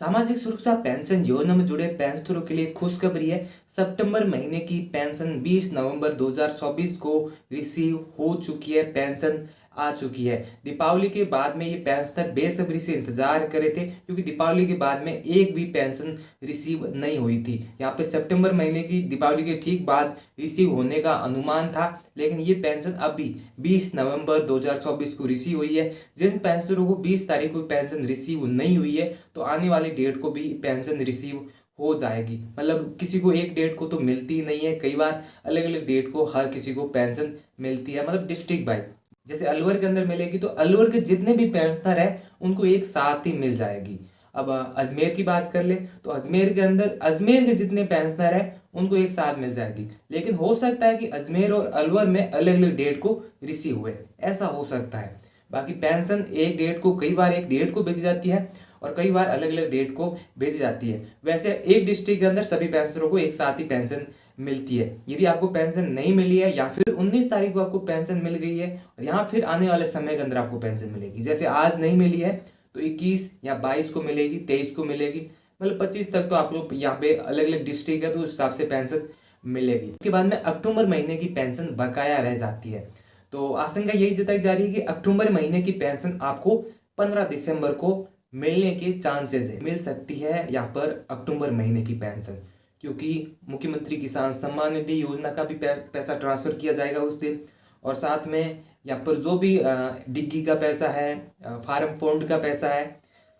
सामाजिक सुरक्षा पेंशन योजना में जुड़े पेंशनरों के लिए खुशखबरी है। सितंबर महीने की पेंशन 20 नवंबर 2024 को रिसीव हो चुकी है। पेंशन आ चुकी है। दीपावली के बाद में ये पेंशनर बेसब्री से इंतजार कर रहे थे, क्योंकि दीपावली के बाद में एक भी पेंशन रिसीव नहीं हुई थी। यहाँ पे सितंबर महीने की दीपावली के ठीक बाद रिसीव होने का अनुमान था, लेकिन ये पेंशन अभी 20 नवंबर 2024 को रिसीव हुई है। जिन पेंशनरों को 20 तारीख को पेंशन रिसीव नहीं हुई है, तो आने वाली डेट को भी पेंशन रिसीव हो जाएगी। मतलब किसी को एक डेट को तो मिलती ही नहीं है, कई बार अलग अलग डेट को हर किसी को पेंशन मिलती है, मतलब डिस्ट्रिक्ट वाइज। जैसे अलवर के अंदर मिलेगी तो अलवर के जितने भी पेंशनर है उनको एक साथ ही मिल जाएगी। अब अजमेर की बात कर ले तो अजमेर के अंदर अजमेर के जितने पेंशनर है उनको एक साथ मिल जाएगी। लेकिन हो सकता है कि अजमेर और अलवर में अलग अलग डेट को रिसीव हुए, ऐसा हो सकता है। बाकी पेंशन एक डेट को, कई बार एक डेट को भेजी जाती है और कई बार अलग अलग डेट को भेजी जाती है। वैसे एक डिस्ट्रिक्ट के अंदर सभी पेंशनरों को एक साथ ही पेंशन मिलती है। यदि आपको पेंशन नहीं मिली है या फिर 19 तारीख को आपको पेंशन मिल गई है और यहाँ फिर आने वाले समय के अंदर आपको पेंशन मिलेगी, जैसे आज नहीं मिली है तो 21 या 22 को मिलेगी, 23 को मिलेगी, मतलब 25 तक तो आप लोग यहाँ पे अलग अलग डिस्ट्रिक्ट है तो उस हिसाब से पेंशन मिलेगी। उसके बाद में अक्टूबर महीने की पेंशन बकाया रह जाती है। तो आशंका यही जताई जा रही है कि अक्टूबर महीने की पेंशन आपको 15 दिसंबर को मिलने के चांसेस है, मिल सकती है यहाँ पर अक्टूबर महीने की पेंशन, क्योंकि मुख्यमंत्री किसान सम्मान निधि योजना का भी पैसा ट्रांसफर किया जाएगा उस दिन। और साथ में यहाँ पर जो भी डिग्गी का पैसा है, फार्म फंड का पैसा है,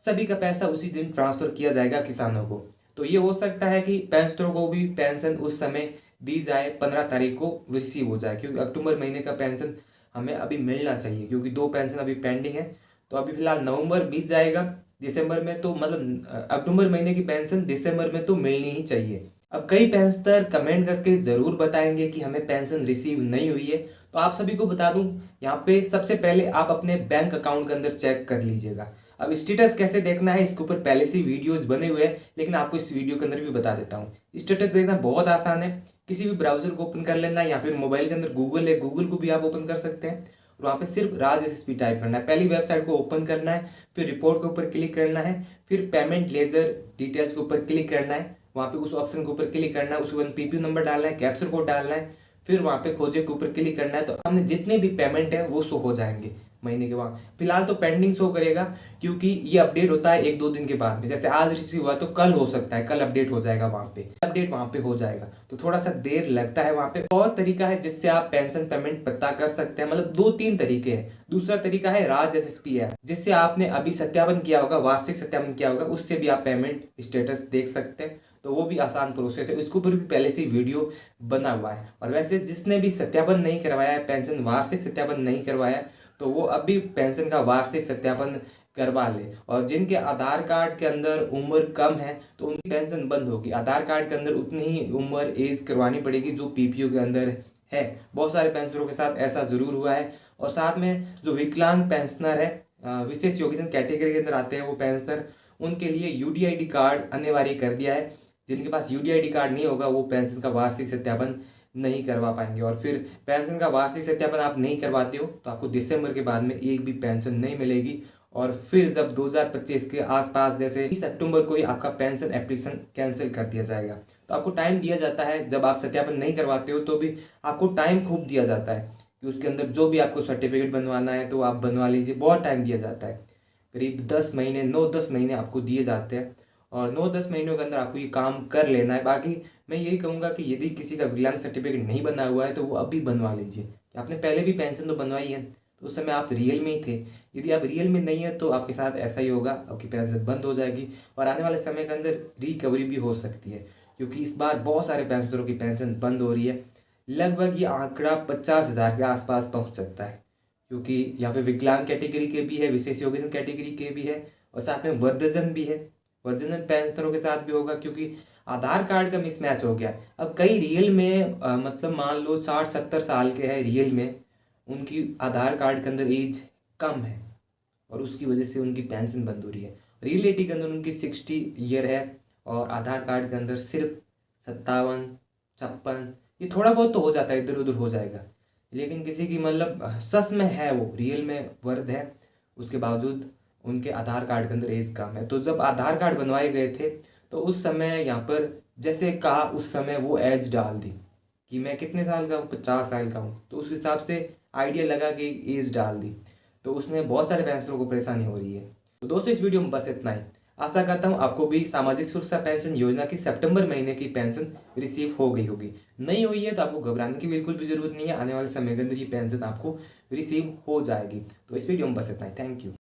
सभी का पैसा उसी दिन ट्रांसफर किया जाएगा किसानों को। तो ये हो सकता है कि पेंशनरों को भी पेंशन उस समय दी जाए, 15 तारीख को रिसीव हो जाए, क्योंकि अक्टूबर महीने का पेंशन हमें अभी मिलना चाहिए, क्योंकि 2 पेंशन अभी पेंडिंग है। तो अभी फिलहाल नवंबर बीत जाएगा, दिसंबर में तो मतलब अक्टूबर महीने की पेंशन दिसंबर में तो मिलनी ही चाहिए। अब कई पेंशनर कमेंट करके ज़रूर बताएंगे कि हमें पेंशन रिसीव नहीं हुई है। तो आप सभी को बता दूं, यहाँ पे सबसे पहले आप अपने बैंक अकाउंट के अंदर चेक कर लीजिएगा। अब स्टेटस कैसे देखना है इसके ऊपर पहले से वीडियोस बने हुए हैं, लेकिन आपको इस वीडियो के अंदर भी बता देता हूँ। स्टेटस देखना बहुत आसान है। किसी भी ब्राउजर को ओपन कर लेना, या फिर मोबाइल के अंदर गूगल है, गूगल को भी आप ओपन कर सकते हैं और वहाँ पे सिर्फ राज एसएसपी टाइप करना है। पहली वेबसाइट को ओपन करना है, फिर रिपोर्ट के ऊपर क्लिक करना है, फिर पेमेंट लेजर डिटेल्स के ऊपर क्लिक करना है, वहाँ पे उस ऑप्शन के ऊपर क्लिक करना है, उसके बाद पीपी नंबर डालना है, कैप्चर कोड डालना है, फिर वहाँ पे खोजे के ऊपर क्लिक करना है। तो हमने जितने भी पेमेंट है वो शो हो जाएंगे महीने के बाद। फिलहाल तो पेंडिंग शो करेगा, क्योंकि ये अपडेट होता है 1-2 दिन के बाद में। जैसे आज रिसीव हुआ तो कल हो सकता है, कल अपडेट हो जाएगा, वहाँ पे अपडेट वहाँ पे हो जाएगा, तो थोड़ा सा देर लगता है वहाँ पे। और तरीका है जिससे आप पेंशन पेमेंट पता कर सकते हैं, मतलब 2-3 तरीके हैं। दूसरा तरीका है राज एसएसपी ऐप, जिससे आपने अभी सत्यापन किया होगा, वार्षिक सत्यापन किया होगा, उससे भी आप पेमेंट स्टेटस देख सकते हैं। तो वो भी आसान प्रोसेस है, उसके ऊपर भी पहले से वीडियो बना हुआ है। और वैसे जिसने भी सत्यापन नहीं करवाया है, पेंशन वार्षिक सत्यापन नहीं करवाया है, तो वो अभी पेंशन का वार्षिक सत्यापन करवा ले। और जिनके आधार कार्ड के अंदर उम्र कम है तो उनकी पेंशन बंद होगी। आधार कार्ड के अंदर उतनी ही उम्र एज करवानी पड़ेगी जो पीपीओ के अंदर है। बहुत सारे पेंशनरों के साथ ऐसा जरूर हुआ है। और साथ में जो विकलांग पेंशनर है, विशेष योगेशन कैटेगरी के अंदर आते हैं वो पेंशनर, उनके लिए यूडीआईडी कार्ड अनिवार्य कर दिया है। जिनके पास यूडीआईडी कार्ड नहीं होगा वो पेंशन का वार्षिक सत्यापन नहीं करवा पाएंगे। और फिर पेंशन का वार्षिक सत्यापन आप नहीं करवाते हो तो आपको दिसंबर के बाद में एक भी पेंशन नहीं मिलेगी। और फिर जब 2025 के आसपास, जैसे 20 अक्टूबर को ही आपका पेंशन एप्लीकेशन कैंसिल कर दिया जाएगा। तो आपको टाइम दिया जाता है, जब आप सत्यापन नहीं करवाते हो तो भी आपको टाइम खूब दिया जाता है कि उसके अंदर जो भी आपको सर्टिफिकेट बनवाना है तो आप बनवा लीजिए। बहुत टाइम दिया जाता है, करीब 10 महीने, 9-10 महीने आपको दिए जाते हैं। और 9-10 महीनों के अंदर आपको ये काम कर लेना है। बाकी मैं यही कहूँगा कि यदि किसी का विकलांग सर्टिफिकेट नहीं बना हुआ है तो वो अभी बनवा लीजिए। आपने पहले भी पेंशन तो बनवाई है, तो उस समय आप रियल में ही थे। यदि आप रियल में नहीं है तो आपके साथ ऐसा ही होगा, आपकी पेंशन बंद हो जाएगी और आने वाले समय के अंदर रिकवरी भी हो सकती है, क्योंकि इस बार बहुत सारे पेंशनरों की पेंशन बंद हो रही है। लगभग ये आंकड़ा 50,000 के आसपास पहुँच सकता है, क्योंकि यहाँ पे विकलांग कैटेगरी के भी है, विशेष योगेशन कैटेगरी के भी है, और साथ में वर्धजन भी है। वर्धजन पेंशनरों के साथ भी होगा, क्योंकि आधार कार्ड का मिसमैच हो गया है। अब कई रियल में मतलब मान लो 60-70 साल के हैं रियल में, उनकी आधार कार्ड के अंदर एज कम है और उसकी वजह से उनकी पेंशन बंद हो रही है। रियलिटी के अंदर उनकी 60 ईयर है और आधार कार्ड के अंदर सिर्फ 57-56, ये थोड़ा बहुत तो हो जाता है, इधर उधर हो जाएगा। लेकिन किसी की मतलब सच में है, वो रियल में वर्द है, उसके बावजूद उनके आधार कार्ड के अंदर एज कम है। तो जब आधार कार्ड बनवाए गए थे तो उस समय यहाँ पर जैसे कहा उस समय वो एज डाल दी कि मैं कितने साल का हूँ, 50 साल का हूँ, तो उस हिसाब से आइडिया लगा कि एज डाल दी। तो उसमें बहुत सारे पेंशनरों को परेशानी हो रही है। तो दोस्तों इस वीडियो में बस इतना ही। आशा करता हूँ आपको भी सामाजिक सुरक्षा पेंशन योजना की सितंबर महीने की पेंशन रिसीव हो गई होगी। नहीं हुई है तो आपको घबराने की बिल्कुल भी जरूरत नहीं है, आने वाले समय के अंदर ये पेंशन आपको रिसीव हो जाएगी। तो इस वीडियो में बस इतना ही। Thank you.